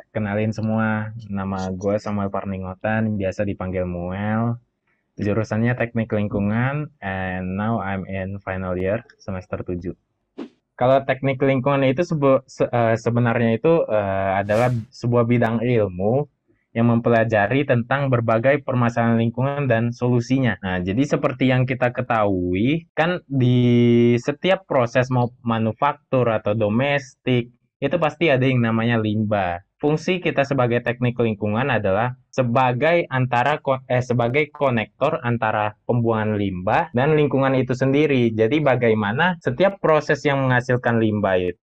kenalin semua, nama gue Samuel Parningotan, biasa dipanggil Muel. Jurusannya Teknik Lingkungan, and now I'm in final year, semester 7. Kalau teknik lingkungan itu sebenarnya itu adalah sebuah bidang ilmu yang mempelajari tentang berbagai permasalahan lingkungan dan solusinya. Nah, jadi seperti yang kita ketahui, kan di setiap proses mau manufaktur atau domestik, itu pasti ada yang namanya limbah. Fungsi kita sebagai teknik lingkungan adalah sebagai konektor antara pembuangan limbah dan lingkungan itu sendiri. Jadi bagaimana setiap proses yang menghasilkan limbahnya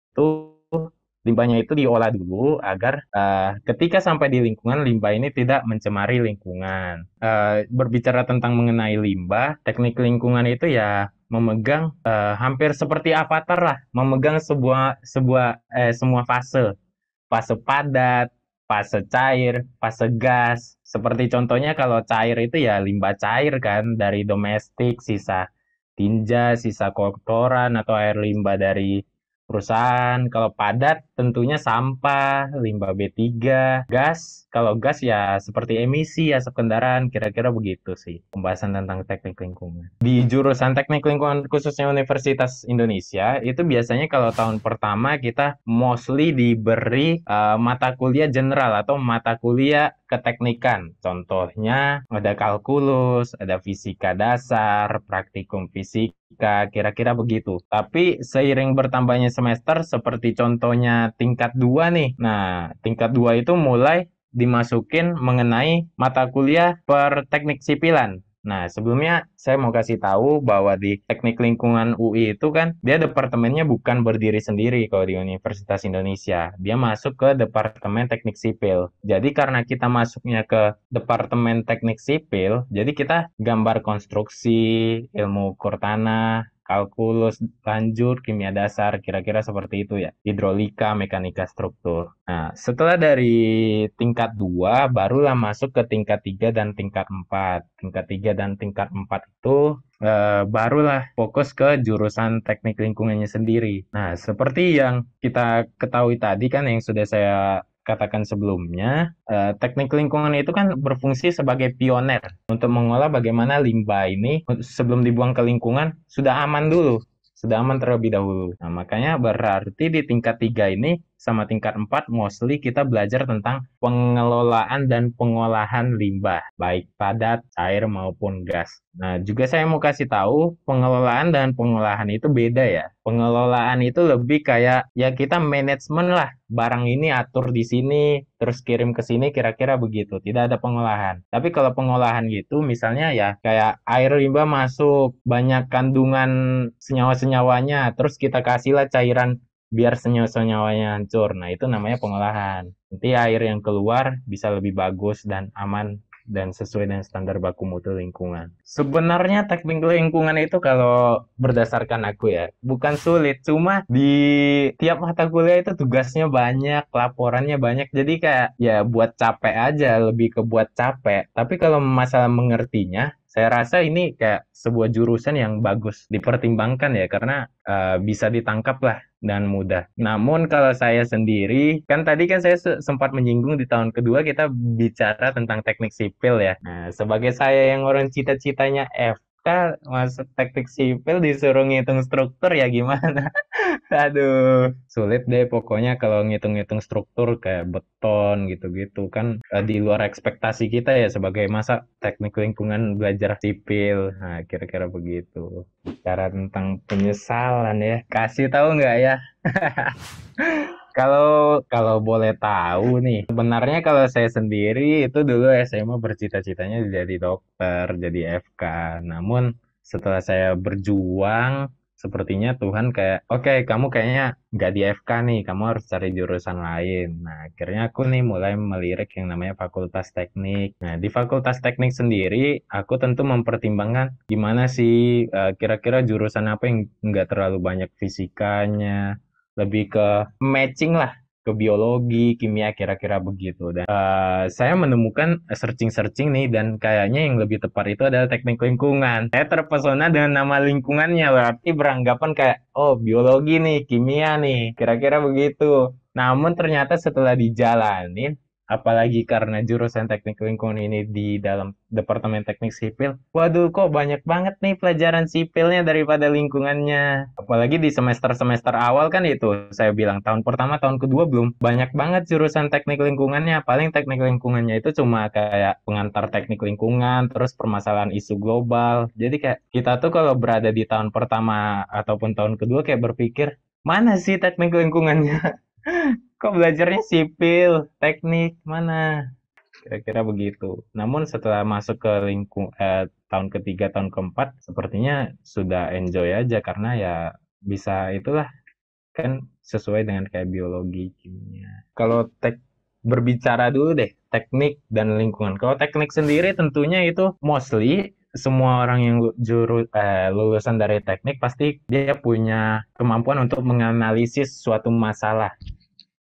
itu diolah dulu agar ketika sampai di lingkungan, limbah ini tidak mencemari lingkungan. Berbicara tentang mengenai limbah, teknik lingkungan itu ya memegang hampir seperti avatar lah, memegang semua fase, fase padat, fase cair, fase gas. Seperti contohnya kalau cair itu ya limbah cair kan dari domestik, sisa tinja, sisa kotoran atau air limbah dari perusahaan. Kalau padat tentunya sampah, limbah B3, gas. Kalau gas ya seperti emisi asap kendaraan, kira-kira begitu sih pembahasan tentang teknik lingkungan. Di jurusan teknik lingkungan khususnya Universitas Indonesia, itu biasanya kalau tahun pertama kita mostly diberi mata kuliah general atau mata kuliah keteknikan. Contohnya ada kalkulus, ada fisika dasar, praktikum fisika, kira-kira begitu. Tapi seiring bertambahnya semester seperti contohnya tingkat 2 nih. Nah, tingkat 2 itu mulai dimasukin mengenai mata kuliah per teknik sipilan. Nah, sebelumnya saya mau kasih tahu bahwa di Teknik Lingkungan UI itu kan dia departemennya bukan berdiri sendiri kalau di Universitas Indonesia. Dia masuk ke Departemen Teknik Sipil. Jadi karena kita masuknya ke Departemen Teknik Sipil, jadi kita gambar konstruksi, ilmu kur tanah, kalkulus lanjut, kimia dasar, kira-kira seperti itu ya. Hidrolika, mekanika struktur. Nah, setelah dari tingkat 2, barulah masuk ke tingkat 3 dan tingkat 4. Tingkat 3 dan tingkat 4 itu barulah fokus ke jurusan teknik lingkungannya sendiri. Nah, seperti yang kita ketahui tadi kan yang sudah saya katakan sebelumnya, teknik lingkungan itu kan berfungsi sebagai pioner untuk mengolah bagaimana limbah ini sebelum dibuang ke lingkungan sudah aman dulu, sudah aman terlebih dahulu. Nah, makanya berarti di tingkat 3 ini sama tingkat 4 mostly kita belajar tentang pengelolaan dan pengolahan limbah, baik padat, cair maupun gas. Nah, juga saya mau kasih tahu pengelolaan dan pengolahan itu beda ya. Pengelolaan itu lebih kayak ya kita manajemen lah. Barang ini atur di sini, terus kirim ke sini kira-kira begitu. Tidak ada pengolahan. Tapi kalau pengolahan gitu misalnya ya kayak air limbah masuk, banyak kandungan senyawa-senyawanya, terus kita kasihlah cairan biar senyawa-senyawanya hancur. Nah, itu namanya pengolahan. Nanti air yang keluar bisa lebih bagus dan aman dan sesuai dengan standar baku mutu lingkungan. Sebenarnya teknik lingkungan itu kalau berdasarkan aku ya, bukan sulit, cuma di tiap mata kuliah itu tugasnya banyak, laporannya banyak, jadi kayak ya buat capek aja, lebih ke buat capek. Tapi kalau masalah mengertinya, saya rasa ini kayak sebuah jurusan yang bagus dipertimbangkan ya, karena bisa ditangkap lah dan mudah. Namun kalau saya sendiri, kan tadi kan saya sempat menyinggung di tahun kedua kita bicara tentang teknik sipil ya. Nah, sebagai saya yang orang cita-citanya FK, masuk teknik sipil disuruh ngitung struktur ya gimana? Aduh, sulit deh pokoknya kalau ngitung-ngitung struktur kayak beton gitu-gitu kan di luar ekspektasi kita ya sebagai masa teknik lingkungan belajar sipil. Nah, kira-kira begitu. Cara tentang penyesalan ya. Kasih tahu nggak ya? Kalau kalau boleh tahu nih, sebenarnya kalau saya sendiri itu dulu SMA bercita-citanya jadi dokter, jadi FK. Namun setelah saya berjuang, sepertinya Tuhan kayak, oke, kamu kayaknya nggak di FK nih, kamu harus cari jurusan lain. Nah, akhirnya aku nih mulai melirik yang namanya Fakultas Teknik. Nah, di Fakultas Teknik sendiri, aku tentu mempertimbangkan gimana sih kira-kira jurusan apa yang nggak terlalu banyak fisikanya, lebih ke matching lah ke biologi, kimia kira-kira begitu. Dan saya menemukan searching-searching nih dan kayaknya yang lebih tepat itu adalah teknik lingkungan. Saya terpesona dengan nama lingkungannya, berarti beranggapan kayak oh biologi nih, kimia nih, kira-kira begitu. Namun ternyata setelah dijalanin, apalagi karena jurusan teknik lingkungan ini di dalam Departemen Teknik Sipil, waduh kok banyak banget nih pelajaran sipilnya daripada lingkungannya. Apalagi di semester-semester awal kan itu, saya bilang tahun pertama, tahun kedua belum banyak banget jurusan teknik lingkungannya. Paling teknik lingkungannya itu cuma kayak pengantar teknik lingkungan, terus permasalahan isu global. Jadi kayak kita tuh kalau berada di tahun pertama ataupun tahun kedua kayak berpikir, mana sih teknik lingkungannya? Kok belajarnya sipil, teknik, mana? Kira-kira begitu. Namun setelah masuk ke tahun ketiga, tahun keempat, sepertinya sudah enjoy aja karena ya bisa itulah kan sesuai dengan kayak biologi, kimia. Kalau berbicara dulu deh, teknik dan lingkungan. Kalau teknik sendiri tentunya itu mostly semua orang yang lulusan dari teknik pasti dia punya kemampuan untuk menganalisis suatu masalah,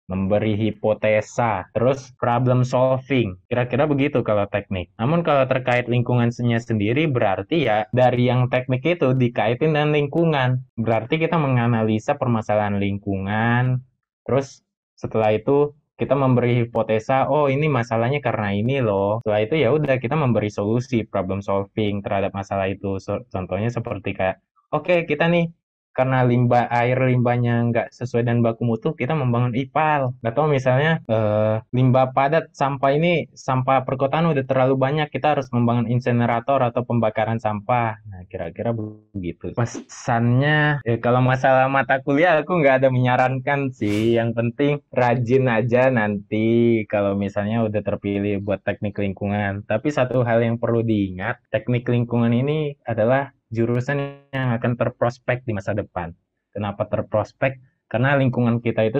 memberi hipotesa, terus problem solving. Kira-kira begitu kalau teknik. Namun kalau terkait lingkungannya sendiri berarti ya dari yang teknik itu dikaitin dengan lingkungan. Berarti kita menganalisa permasalahan lingkungan, terus setelah itu kita memberi hipotesa, oh ini masalahnya karena ini loh. Setelah itu ya udah kita memberi solusi problem solving terhadap masalah itu. Contohnya seperti kayak, oke, kita nih karena air limbahnya nggak sesuai dan baku mutu, kita membangun IPAL. Atau misalnya limbah padat sampah ini, sampah perkotaan udah terlalu banyak, kita harus membangun insenerator atau pembakaran sampah. Nah, kira-kira begitu. Pesannya, ya kalau masalah mata kuliah aku nggak ada menyarankan sih. Yang penting rajin aja nanti kalau misalnya udah terpilih buat teknik lingkungan. Tapi satu hal yang perlu diingat, teknik lingkungan ini adalah jurusan yang akan terprospek di masa depan. Kenapa terprospek? Karena lingkungan kita itu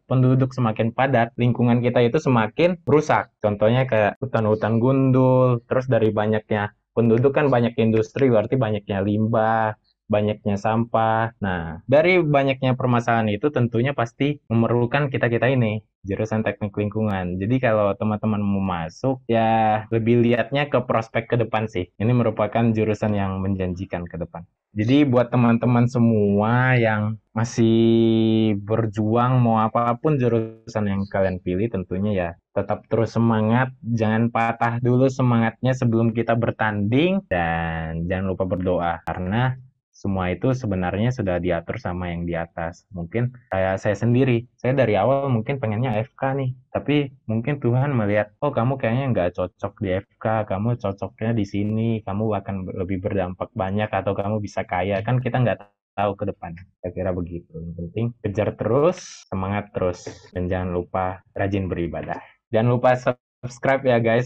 penduduk semakin padat, lingkungan kita itu semakin rusak. Contohnya kayak hutan-hutan gundul, terus dari banyaknya penduduk kan banyak industri, berarti banyaknya limbah, banyaknya sampah. Nah, dari banyaknya permasalahan itu tentunya pasti memerlukan kita-kita ini, jurusan teknik lingkungan. Jadi kalau teman-teman mau masuk, ya lebih lihatnya ke prospek ke depan sih. Ini merupakan jurusan yang menjanjikan ke depan. Jadi buat teman-teman semua yang masih berjuang mau apapun jurusan yang kalian pilih, tentunya ya tetap terus semangat, jangan patah dulu semangatnya sebelum kita bertanding, dan jangan lupa berdoa karena semua itu sebenarnya sudah diatur sama yang di atas. Mungkin kayak saya sendiri, saya dari awal mungkin pengennya FK nih, tapi mungkin Tuhan melihat, oh kamu kayaknya nggak cocok di FK, kamu cocoknya di sini, kamu akan lebih berdampak banyak atau kamu bisa kaya, kan kita nggak tahu ke depan. Saya kira begitu. Yang penting kejar terus, semangat terus, dan jangan lupa rajin beribadah. Jangan lupa subscribe ya guys.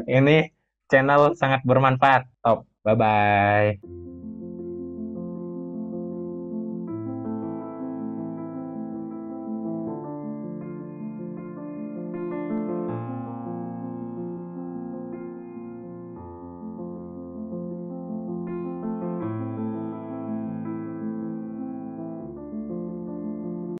Ini channel sangat bermanfaat. Top. Bye-bye.